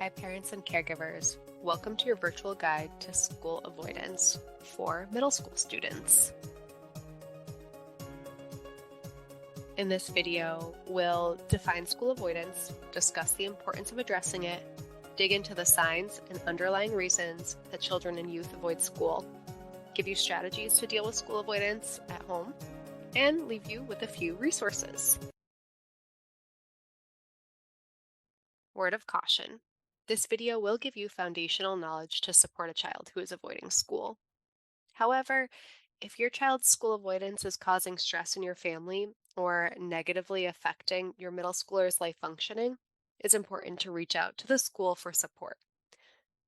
Hi, parents and caregivers. Welcome to your virtual guide to school avoidance for middle school students. In this video, we'll define school avoidance, discuss the importance of addressing it, dig into the signs and underlying reasons that children and youth avoid school, give you strategies to deal with school avoidance at home, and leave you with a few resources. Word of caution. This video will give you foundational knowledge to support a child who is avoiding school. However, if your child's school avoidance is causing stress in your family or negatively affecting your middle schooler's life functioning, it's important to reach out to the school for support.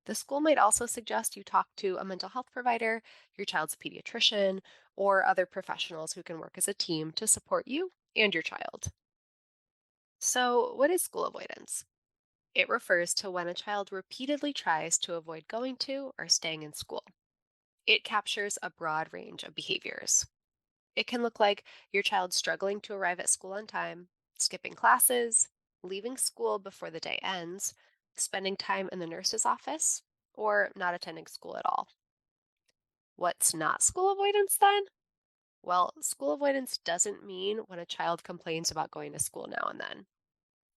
The school might also suggest you talk to a mental health provider, your child's pediatrician, or other professionals who can work as a team to support you and your child. So, what is school avoidance? It refers to when a child repeatedly tries to avoid going to or staying in school. It captures a broad range of behaviors. It can look like your child struggling to arrive at school on time, skipping classes, leaving school before the day ends, spending time in the nurse's office, or not attending school at all. What's not school avoidance then? Well, school avoidance doesn't mean when a child complains about going to school now and then.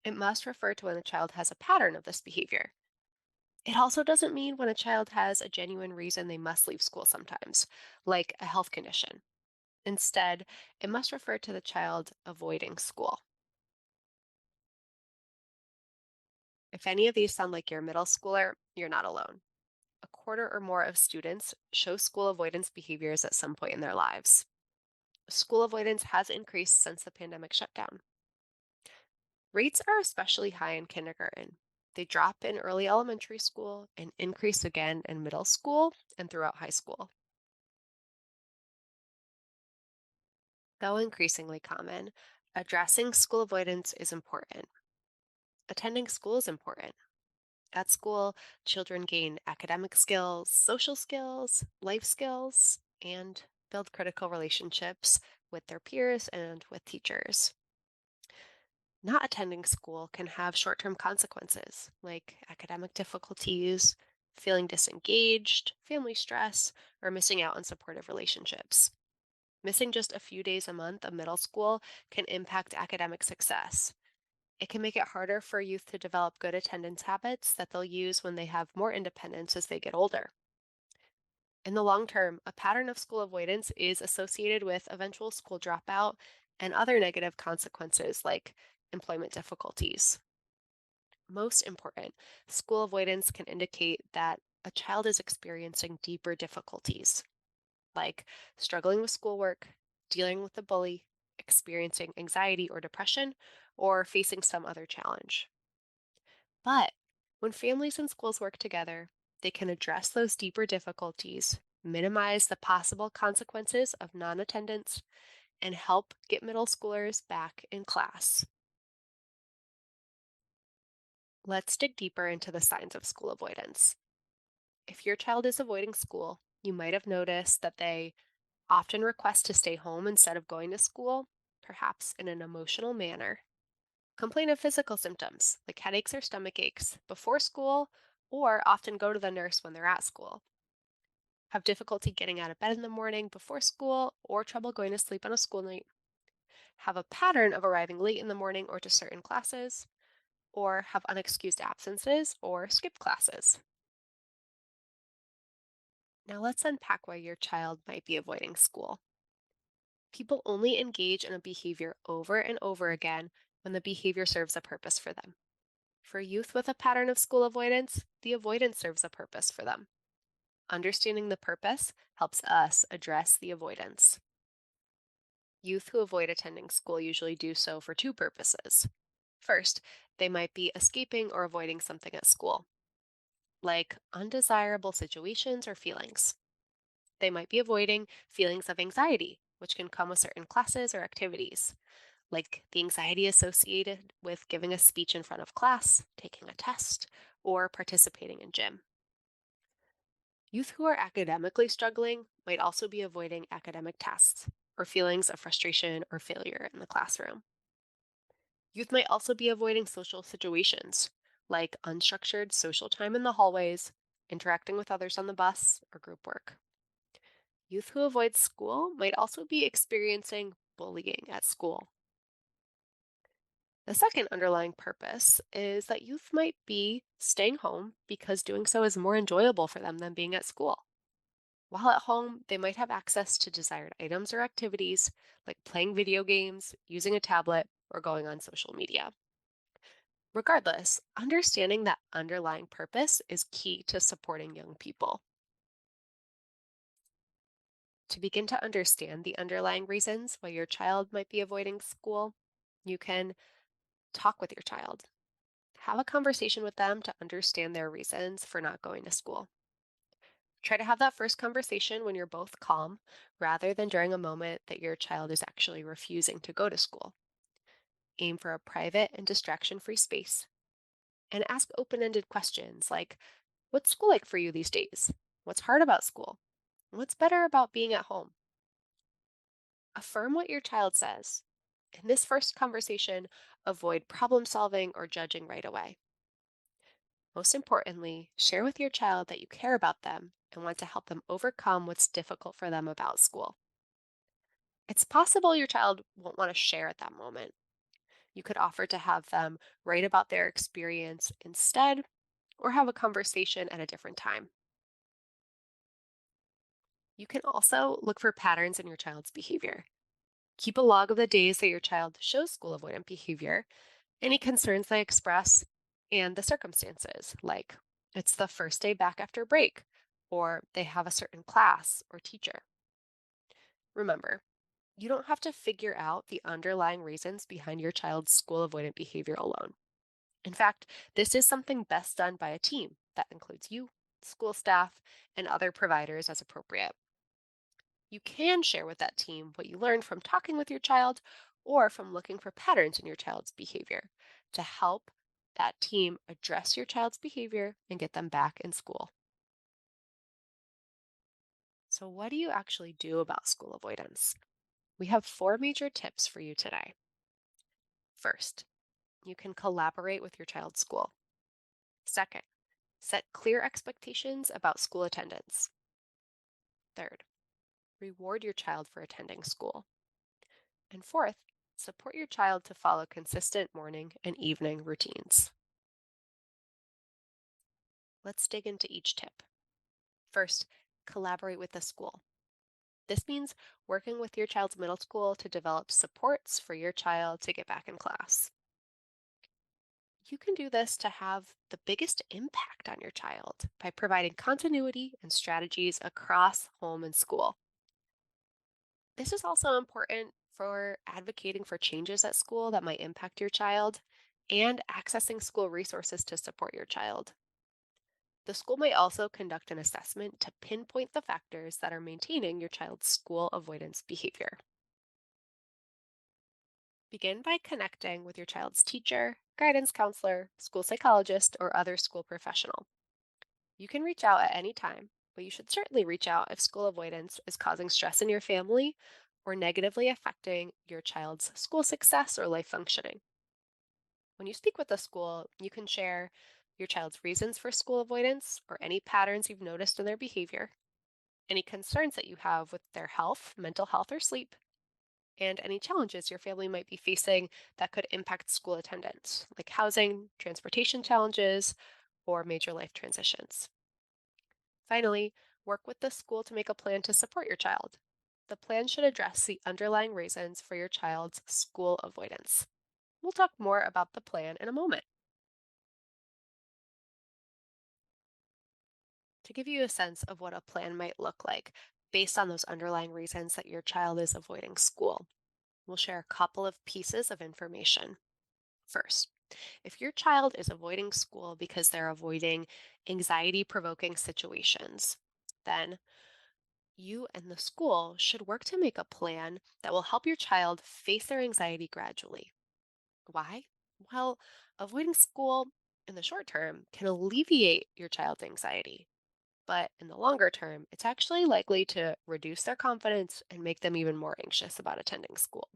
It must refer to when a child has a pattern of this behavior. It also doesn't mean when a child has a genuine reason they must leave school sometimes, like a health condition. Instead, it must refer to the child avoiding school. If any of these sound like you're a middle schooler, you're not alone. A quarter or more of students show school avoidance behaviors at some point in their lives. School avoidance has increased since the pandemic shutdown. Rates are especially high in kindergarten. They drop in early elementary school and increase again in middle school and throughout high school. Though increasingly common, addressing school avoidance is important. Attending school is important. At school, children gain academic skills, social skills, life skills, and build critical relationships with their peers and with teachers. Not attending school can have short term consequences like academic difficulties, feeling disengaged, family stress, or missing out on supportive relationships. Missing just a few days a month of middle school can impact academic success. It can make it harder for youth to develop good attendance habits that they'll use when they have more independence as they get older. In the long term, a pattern of school avoidance is associated with eventual school dropout and other negative consequences like employment difficulties. Most important, school avoidance can indicate that a child is experiencing deeper difficulties, like struggling with schoolwork, dealing with a bully, experiencing anxiety or depression, or facing some other challenge. But when families and schools work together, they can address those deeper difficulties, minimize the possible consequences of non attendance, and help get middle schoolers back in class. Let's dig deeper into the signs of school avoidance. If your child is avoiding school, you might have noticed that they often request to stay home instead of going to school, perhaps in an emotional manner. Complain of physical symptoms like headaches or stomach aches before school, or often go to the nurse when they're at school. Have difficulty getting out of bed in the morning before school, or trouble going to sleep on a school night. Have a pattern of arriving late in the morning or to certain classes, or have unexcused absences or skip classes. Now let's unpack why your child might be avoiding school. People only engage in a behavior over and over again when the behavior serves a purpose for them. For youth with a pattern of school avoidance, the avoidance serves a purpose for them. Understanding the purpose helps us address the avoidance. Youth who avoid attending school usually do so for two purposes. First, they might be escaping or avoiding something at school, like undesirable situations or feelings. They might be avoiding feelings of anxiety, which can come with certain classes or activities, like the anxiety associated with giving a speech in front of class, taking a test, or participating in gym. Youth who are academically struggling might also be avoiding academic tasks or feelings of frustration or failure in the classroom. Youth might also be avoiding social situations, like unstructured social time in the hallways, interacting with others on the bus, or group work. Youth who avoid school might also be experiencing bullying at school. The second underlying purpose is that youth might be staying home because doing so is more enjoyable for them than being at school. While at home, they might have access to desired items or activities like playing video games, using a tablet, or going on social media. Regardless, understanding that underlying purpose is key to supporting young people. To begin to understand the underlying reasons why your child might be avoiding school, you can talk with your child. Have a conversation with them to understand their reasons for not going to school. Try to have that first conversation when you're both calm rather than during a moment that your child is actually refusing to go to school. Aim for a private and distraction free space and ask open ended questions like, what's school like for you these days? What's hard about school? What's better about being at home? Affirm what your child says. In this first conversation, avoid problem solving or judging right away. Most importantly, share with your child that you care about them and want to help them overcome what's difficult for them about school. It's possible your child won't want to share at that moment. You could offer to have them write about their experience instead or have a conversation at a different time. You can also look for patterns in your child's behavior. Keep a log of the days that your child shows school avoidant behavior, any concerns they express, and the circumstances, like it's the first day back after break, or they have a certain class or teacher. Remember, you don't have to figure out the underlying reasons behind your child's school avoidant behavior alone. In fact, this is something best done by a team that includes you, school staff, and other providers as appropriate. You can share with that team what you learned from talking with your child or from looking for patterns in your child's behavior to help that team address your child's behavior and get them back in school. So, what do you actually do about school avoidance? We have four major tips for you today. First, you can collaborate with your child's school. Second, set clear expectations about school attendance. Third, reward your child for attending school. And fourth, support your child to follow consistent morning and evening routines. Let's dig into each tip. First, collaborate with the school. This means working with your child's middle school to develop supports for your child to get back in class. You can do this to have the biggest impact on your child by providing continuity and strategies across home and school. This is also important for advocating for changes at school that might impact your child and accessing school resources to support your child. The school might also conduct an assessment to pinpoint the factors that are maintaining your child's school avoidance behavior. Begin by connecting with your child's teacher, guidance counselor, school psychologist, or other school professional. You can reach out at any time, but you should certainly reach out if school avoidance is causing stress in your family or negatively affecting your child's school success or life functioning. When you speak with the school, you can share your child's reasons for school avoidance or any patterns you've noticed in their behavior, any concerns that you have with their health, mental health, or sleep, and any challenges your family might be facing that could impact school attendance, like housing, transportation challenges, or major life transitions. Finally, work with the school to make a plan to support your child. The plan should address the underlying reasons for your child's school avoidance. We'll talk more about the plan in a moment. To give you a sense of what a plan might look like based on those underlying reasons that your child is avoiding school, we'll share a couple of pieces of information. First, if your child is avoiding school because they're avoiding anxiety provoking situations, then you and the school should work to make a plan that will help your child face their anxiety gradually. Why? Well, avoiding school in the short term can alleviate your child's anxiety, but in the longer term, it's actually likely to reduce their confidence and make them even more anxious about attending school.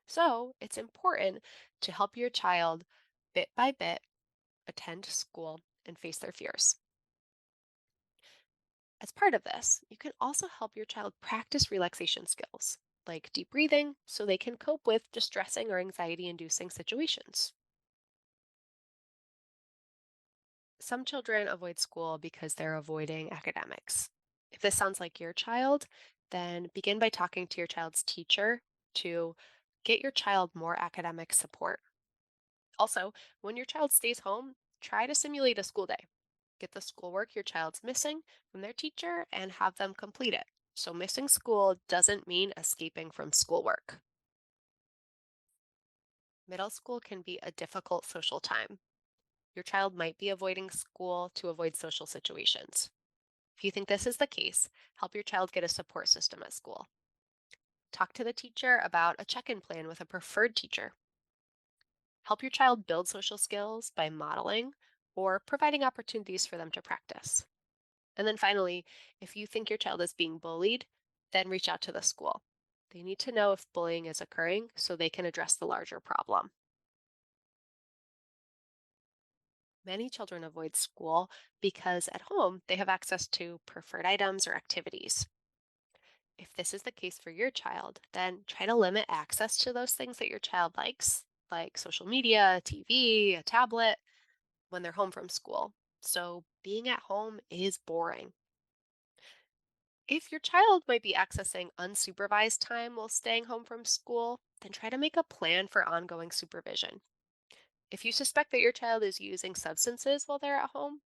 So it's important to help your child bit by bit attend school, and face their fears. As part of this, you can also help your child practice relaxation skills, like deep breathing, so they can cope with distressing or anxiety inducing situations. Some children avoid school because they're avoiding academics. If this sounds like your child, then begin by talking to your child's teacher to get your child more academic support. Also, when your child stays home, try to simulate a school day. Get the schoolwork your child's missing from their teacher and have them complete it. So, missing school doesn't mean escaping from schoolwork. Middle school can be a difficult social time. Your child might be avoiding school to avoid social situations. If you think this is the case, help your child get a support system at school. Talk to the teacher about a check in plan with a preferred teacher. Help your child build social skills by modeling or providing opportunities for them to practice. And then finally, if you think your child is being bullied, then reach out to the school. They need to know if bullying is occurring so they can address the larger problem. Many children avoid school because at home they have access to preferred items or activities. If this is the case for your child, then try to limit access to those things that your child likes, like social media, TV, a tablet, when they're home from school. So being at home is boring. If your child might be accessing unsupervised time while staying home from school, then try to make a plan for ongoing supervision. If you suspect that your child is using substances while they're at home,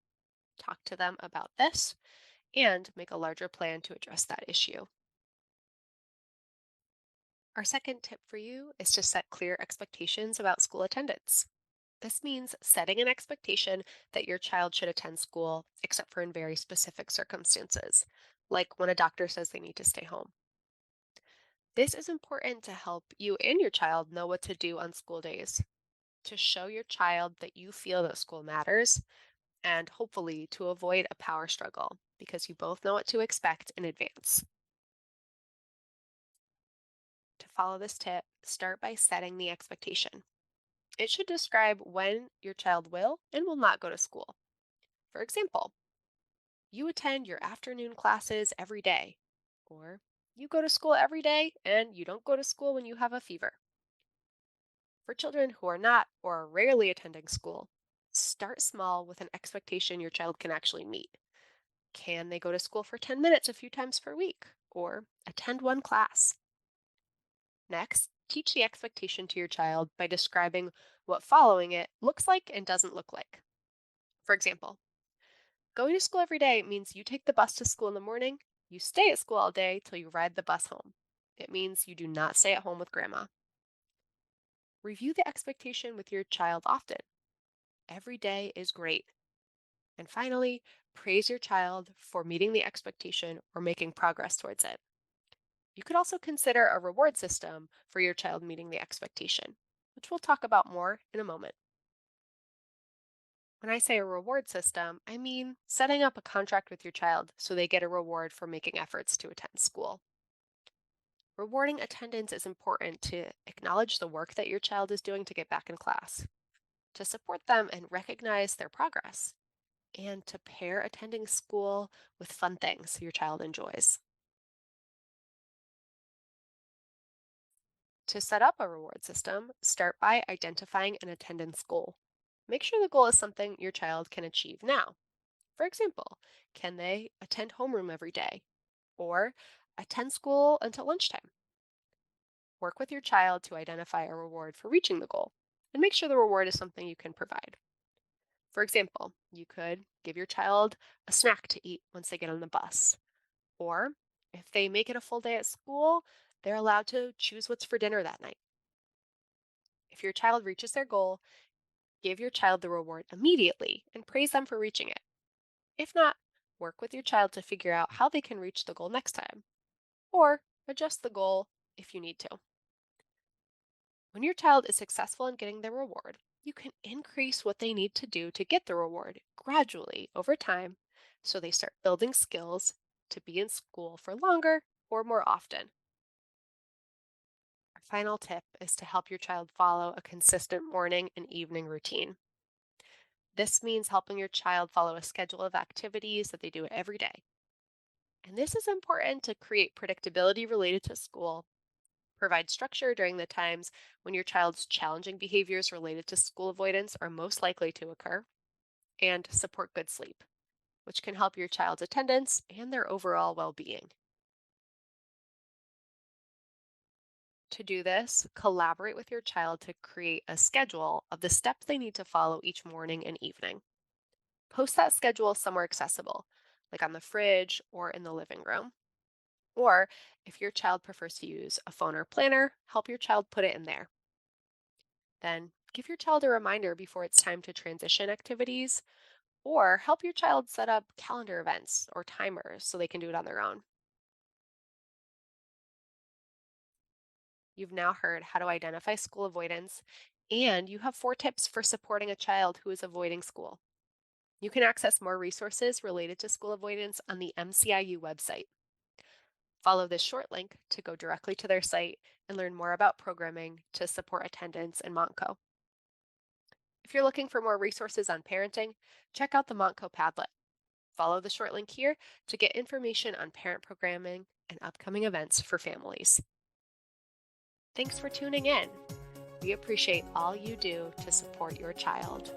talk to them about this and make a larger plan to address that issue. Our second tip for you is to set clear expectations about school attendance. This means setting an expectation that your child should attend school, except for in very specific circumstances, like when a doctor says they need to stay home. This is important to help you and your child know what to do on school days, to show your child that you feel that school matters, and hopefully to avoid a power struggle because you both know what to expect in advance. To follow this tip, start by setting the expectation. It should describe when your child will and will not go to school. For example, you attend your afternoon classes every day, or you go to school every day and you don't go to school when you have a fever. For children who are not or are rarely attending school, start small with an expectation your child can actually meet. Can they go to school for 10 minutes a few times per week, or attend one class? Next, teach the expectation to your child by describing what following it looks like and doesn't look like. For example, going to school every day means you take the bus to school in the morning, you stay at school all day till you ride the bus home. It means you do not stay at home with grandma. Review the expectation with your child often. Every day is great. And finally, praise your child for meeting the expectation or making progress towards it. You could also consider a reward system for your child meeting the expectation, which we'll talk about more in a moment. When I say a reward system, I mean setting up a contract with your child so they get a reward for making efforts to attend school. Rewarding attendance is important to acknowledge the work that your child is doing to get back in class, to support them and recognize their progress, and to pair attending school with fun things your child enjoys. To set up a reward system, start by identifying an attendance goal. Make sure the goal is something your child can achieve now. For example, can they attend homeroom every day or attend school until lunchtime? Work with your child to identify a reward for reaching the goal and make sure the reward is something you can provide. For example, you could give your child a snack to eat once they get on the bus. Or if they make it a full day at school, they're allowed to choose what's for dinner that night. If your child reaches their goal, give your child the reward immediately and praise them for reaching it. If not, work with your child to figure out how they can reach the goal next time, or adjust the goal if you need to. When your child is successful in getting their reward, you can increase what they need to do to get the reward gradually over time so they start building skills to be in school for longer or more often. Our final tip is to help your child follow a consistent morning and evening routine. This means helping your child follow a schedule of activities that they do every day. And this is important to create predictability related to school, provide structure during the times when your child's challenging behaviors related to school avoidance are most likely to occur, and support good sleep, which can help your child's attendance and their overall well being. To do this, collaborate with your child to create a schedule of the steps they need to follow each morning and evening. Post that schedule somewhere accessible, like on the fridge or in the living room. Or if your child prefers to use a phone or planner, help your child put it in there. Then give your child a reminder before it's time to transition activities, or help your child set up calendar events or timers so they can do it on their own. You've now heard how to identify school avoidance, and you have 4 tips for supporting a child who is avoiding school. You can access more resources related to school avoidance on the MCIU website. Follow this short link to go directly to their site and learn more about programming to support attendance in Montco. If you're looking for more resources on parenting, check out the Montco Padlet. Follow the short link here to get information on parent programming and upcoming events for families. Thanks for tuning in. We appreciate all you do to support your child.